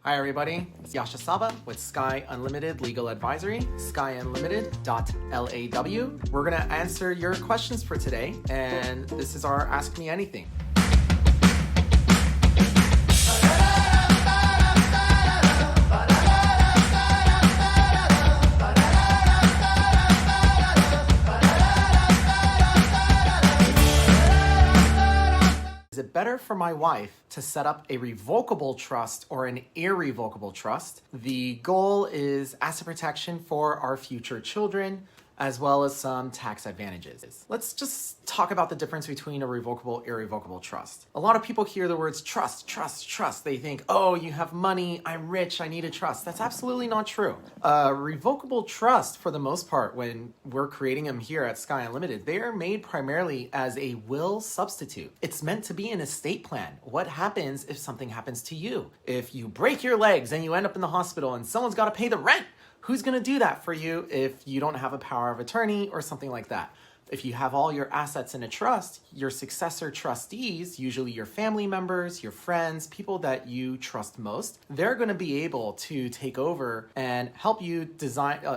Hi everybody, it's Yaasha Sabba with Sky Unlimited Legal Advisory, skyunlimited.law. We're gonna answer your questions for today, and this is our Ask Me Anything. Is it better for my wife to set up a revocable trust or an irrevocable trust? The goal is asset protection for our future children, as well as some tax advantages. Let's just talk about the difference between a revocable, irrevocable trust. A lot of people hear the words trust, trust, trust. They think, oh, you have money, I'm rich, I need a trust. That's absolutely not true. Revocable trust, for the most part, when we're creating them here at Sky Unlimited, they are made primarily as a will substitute. It's meant to be an estate plan. What happens if something happens to you? If you break your legs and you end up in the hospital and someone's got to pay the rent, who's going to do that for you if you don't have a power of attorney or something like that? If you have all your assets in a trust, your successor trustees, usually your family members, your friends, people that you trust most, they're going to be able to take over and help you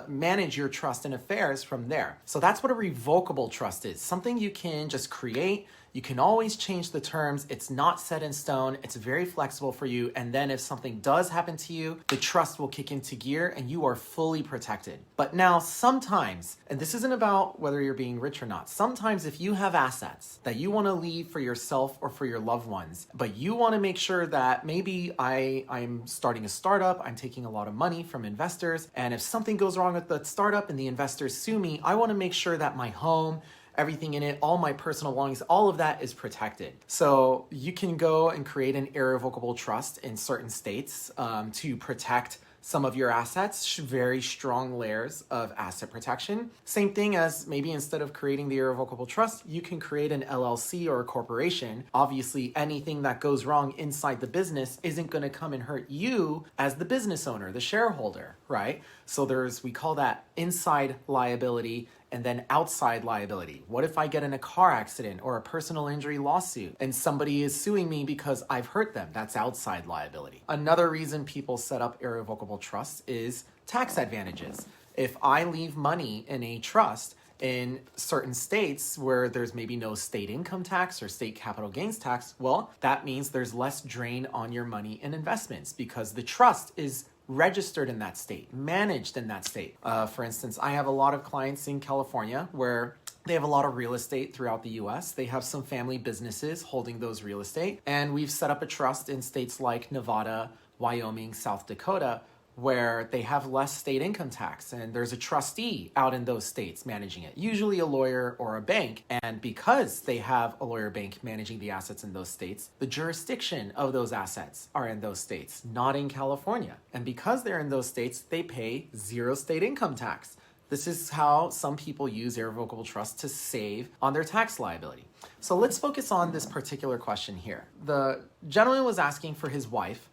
manage your trust and affairs from there. So that's what a revocable trust is. Something you can just create. You can always change the terms. It's not set in stone. It's very flexible for you. And then if something does happen to you, the trust will kick into gear and you are fully protected. But now sometimes, and this isn't about whether you're being rich or not, sometimes if you have assets that you want to leave for yourself or for your loved ones, but you want to make sure that maybe I'm starting a startup, I'm taking a lot of money from investors, and if something goes wrong with the startup and the investors sue me, I want to make sure that my home, everything in it, all my personal belongings, all of that is protected. So you can go and create an irrevocable trust in certain states to protect some of your assets, very strong layers of asset protection. Same thing as maybe instead of creating the irrevocable trust, you can create an LLC or a corporation. Obviously, anything that goes wrong inside the business isn't going to come and hurt you as the business owner, the shareholder, right? So we call that inside liability and then outside liability. What if I get in a car accident or a personal injury lawsuit and somebody is suing me because I've hurt them? That's outside liability. Another reason people set up irrevocable trusts is tax advantages. If I leave money in a trust in certain states where there's maybe no state income tax or state capital gains tax, well, that means there's less drain on your money and investments because the trust is registered in that state, managed in that state. For instance, I have a lot of clients in California where they have a lot of real estate throughout the US. They have some family businesses holding those real estate. And we've set up a trust in states like Nevada, Wyoming, South Dakota, where they have less state income tax and there's a trustee out in those states managing it, usually a lawyer or a bank. And because they have a lawyer bank managing the assets in those states, the jurisdiction of those assets are in those states, not in California. And because they're in those states, they pay zero state income tax. This is how some people use irrevocable trust to save on their tax liability. So let's focus on this particular question here. The gentleman was asking for his wife,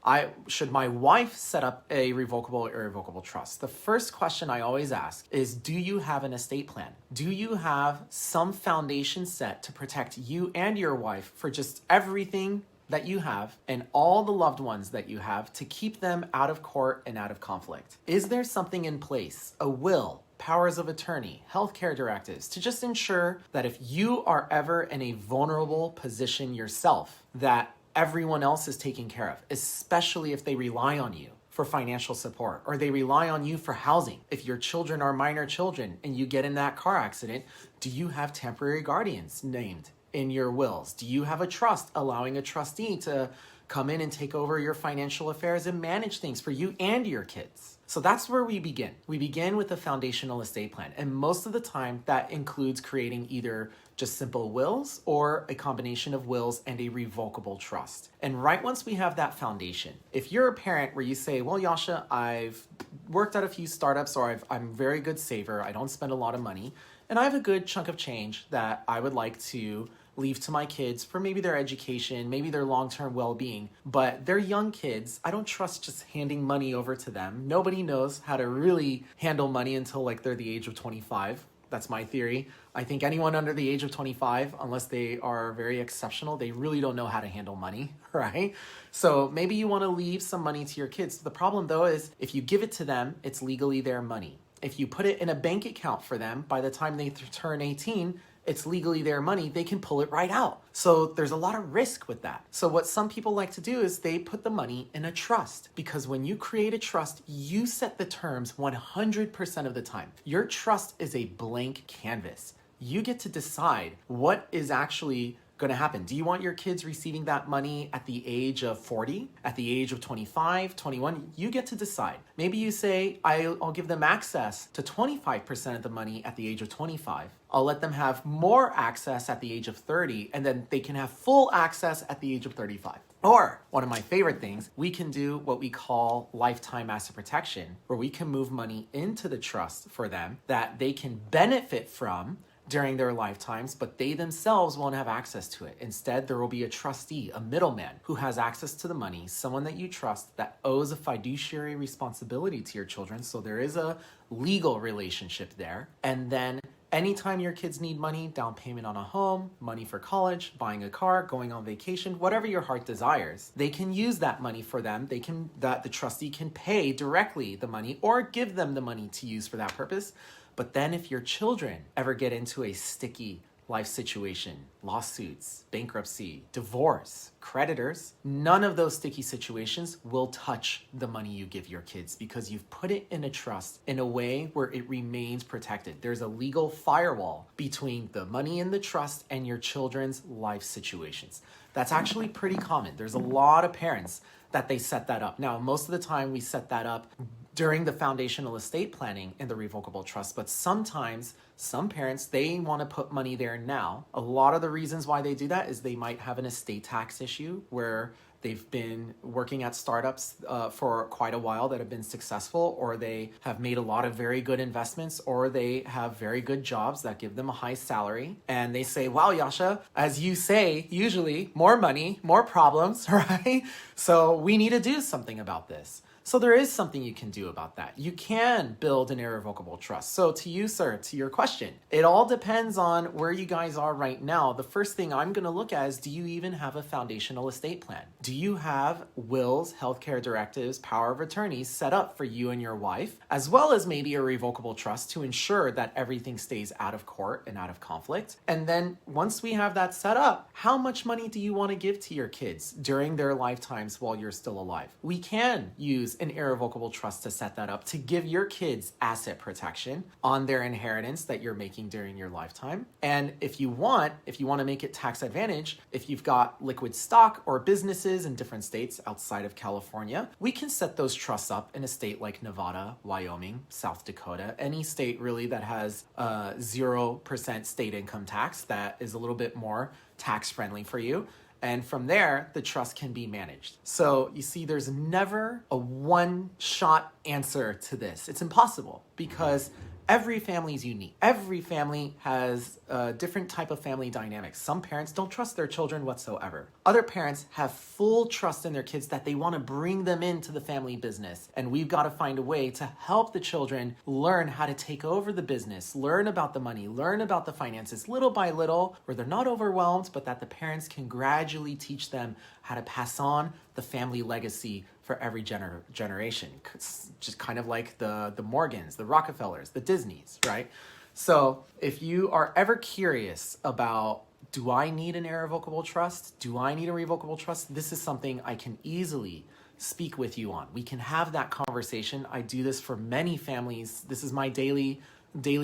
should my wife set up a revocable or irrevocable trust? The first question I always ask is, do you have an estate plan? Do you have some foundation set to protect you and your wife for just everything that you have and all the loved ones that you have to keep them out of court and out of conflict? Is there something in place, a will, powers of attorney, healthcare directives, to just ensure that if you are ever in a vulnerable position yourself, that everyone else is taken care of, especially if they rely on you for financial support or they rely on you for housing? If your children are minor children and you get in that car accident, do you have temporary guardians named in your wills? Do you have a trust allowing a trustee to come in and take over your financial affairs and manage things for you and your kids? So that's where we begin. We begin with a foundational estate plan. And most of the time that includes creating either just simple wills or a combination of wills and a revocable trust. And right once we have that foundation, if you're a parent where you say, well, Yaasha, I've worked at a few startups or I'm a very good saver, I don't spend a lot of money, and I have a good chunk of change that I would like to leave to my kids for maybe their education, maybe their long-term well-being, but they're young kids. I don't trust just handing money over to them. Nobody knows how to really handle money until like they're the age of 25. That's my theory. I think anyone under the age of 25, unless they are very exceptional, they really don't know how to handle money, right? So maybe you want to leave some money to your kids. The problem though is if you give it to them, it's legally their money. If you put it in a bank account for them, by the time they turn 18, it's legally their money, they can pull it right out. So there's a lot of risk with that. So what some people like to do is they put the money in a trust, because when you create a trust, you set the terms 100% of the time. Your trust is a blank canvas. You get to decide what is actually going to happen. Do you want your kids receiving that money at the age of 40, at the age of 25, 21? You get to decide. Maybe you say, I'll give them access to 25% of the money at the age of 25. I'll let them have more access at the age of 30, and then they can have full access at the age of 35. Or, one of my favorite things, we can do what we call lifetime asset protection, where we can move money into the trust for them that they can benefit from during their lifetimes, but they themselves won't have access to it. Instead, there will be a trustee, a middleman, who has access to the money, someone that you trust that owes a fiduciary responsibility to your children. So there is a legal relationship there. And then anytime your kids need money, down payment on a home, money for college, buying a car, going on vacation, whatever your heart desires, they can use that money for them. The trustee can pay directly the money or give them the money to use for that purpose. But then if your children ever get into a sticky life situation, lawsuits, bankruptcy, divorce, creditors, none of those sticky situations will touch the money you give your kids, because you've put it in a trust in a way where it remains protected. There's a legal firewall between the money in the trust and your children's life situations. That's actually pretty common. There's a lot of parents that they set that up. Now, most of the time we set that up during the foundational estate planning in the revocable trust, but sometimes some parents, they want to put money there now. A lot of the reasons why they do that is they might have an estate tax issue where they've been working at startups for quite a while that have been successful, or they have made a lot of very good investments, or they have very good jobs that give them a high salary. And they say, wow, Yaasha, as you say, usually more money, more problems, right? So we need to do something about this. So there is something you can do about that. You can build an irrevocable trust. So to you, sir, to your question, it all depends on where you guys are right now. The first thing I'm going to look at is, do you even have a foundational estate plan? Do you have wills, healthcare directives, power of attorneys set up for you and your wife, as well as maybe a revocable trust to ensure that everything stays out of court and out of conflict? And then once we have that set up, how much money do you want to give to your kids during their lifetimes while you're still alive? We can use an irrevocable trust to set that up to give your kids asset protection on their inheritance that you're making during your lifetime. And if you want to make it tax advantage, if you've got liquid stock or businesses in different states outside of California, we can set those trusts up in a state like Nevada, Wyoming, South Dakota, any state really that has 0% state income tax that is a little bit more tax friendly for you. And from there, the trust can be managed. So you see, there's never a one-shot answer to this. It's impossible, because every family is unique. Every family has a different type of family dynamics. Some parents don't trust their children whatsoever. Other parents have full trust in their kids that they want to bring them into the family business. And we've got to find a way to help the children learn how to take over the business, learn about the money, learn about the finances little by little, where they're not overwhelmed, but that the parents can gradually teach them how to pass on the family legacy for every generation. It's just kind of like the Morgans, the Rockefellers, the Disneys, right? So if you are ever curious about, do I need an irrevocable trust? Do I need a revocable trust? This is something I can easily speak with you on. We can have that conversation. I do this for many families. This is my daily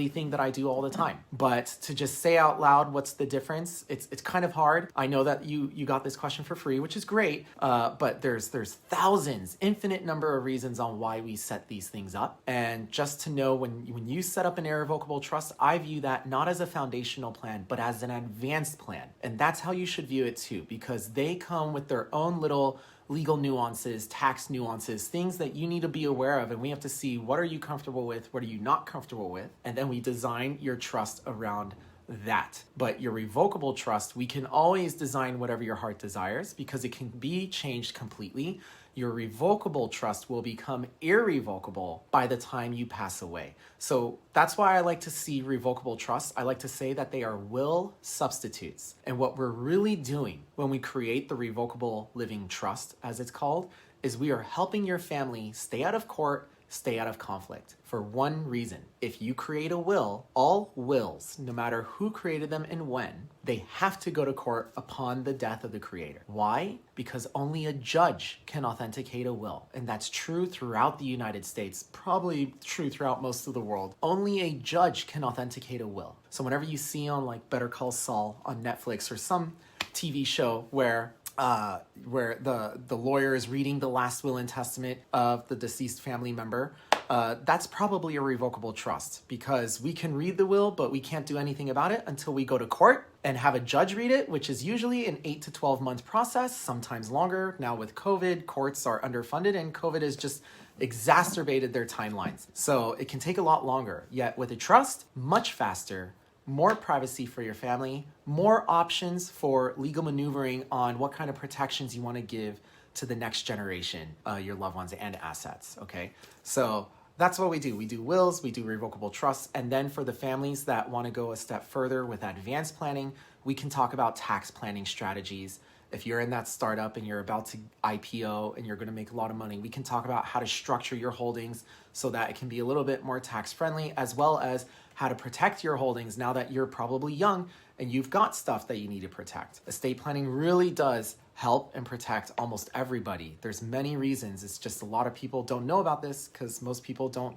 thing that I do all the time. But to just say out loud what's the difference, it's kind of hard. I know that you got this question for free, which is great, but there's thousands, infinite number of reasons on why we set these things up. And just to know, when you set up an irrevocable trust, I view that not as a foundational plan, but as an advanced plan. And that's how you should view it too, because they come with their own little legal nuances, tax nuances, things that you need to be aware of. And we have to see, what are you comfortable with? What are you not comfortable with? And then we design your trust around that. But your revocable trust, we can always design whatever your heart desires, because it can be changed completely. your revocable trust will become irrevocable by the time you pass away. So that's why I like to see revocable trusts. I like to say that they are will substitutes. And what we're really doing when we create the revocable living trust, as it's called, is we are helping your family stay out of court, stay out of conflict for one reason. If you create a will, all wills, no matter who created them and when, they have to go to court upon the death of the creator. Why? Because only a judge can authenticate a will. And that's true throughout the United States, probably true throughout most of the world. Only a judge can authenticate a will. So whenever you see on like Better Call Saul on Netflix or some TV show where the lawyer is reading the last will and testament of the deceased family member, that's probably a revocable trust, because we can read the will, but we can't do anything about it until we go to court and have a judge read it, which is usually an 8 to 12 month process, sometimes longer. Now with COVID, courts are underfunded and COVID has just exacerbated their timelines. So it can take a lot longer, yet with a trust, much faster, more privacy for your family, more options for legal maneuvering on what kind of protections you want to give to the next generation, your loved ones and assets, okay? So that's what we do. We do wills, we do revocable trusts, and then for the families that want to go a step further with advanced planning, we can talk about tax planning strategies. If you're in that startup and you're about to IPO and you're going to make a lot of money, we can talk about how to structure your holdings so that it can be a little bit more tax friendly, as well as how to protect your holdings now that you're probably young and you've got stuff that you need to protect. Estate planning really does help and protect almost everybody. There's many reasons. It's just a lot of people don't know about this because most people don't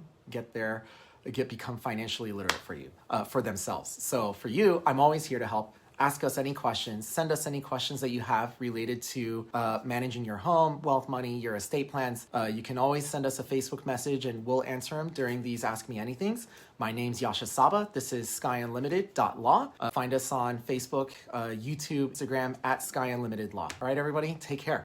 become financially literate for themselves. So for you, I'm always here to help. Ask us any questions. Send us any questions that you have related to managing your home, wealth, money, your estate plans. You can always send us a Facebook message and we'll answer them during these Ask Me Anythings. My name's Yaasha Sabba. This is SkyUnlimited.law. Find us on Facebook, YouTube, Instagram at SkyUnlimitedLaw. All right, everybody, take care.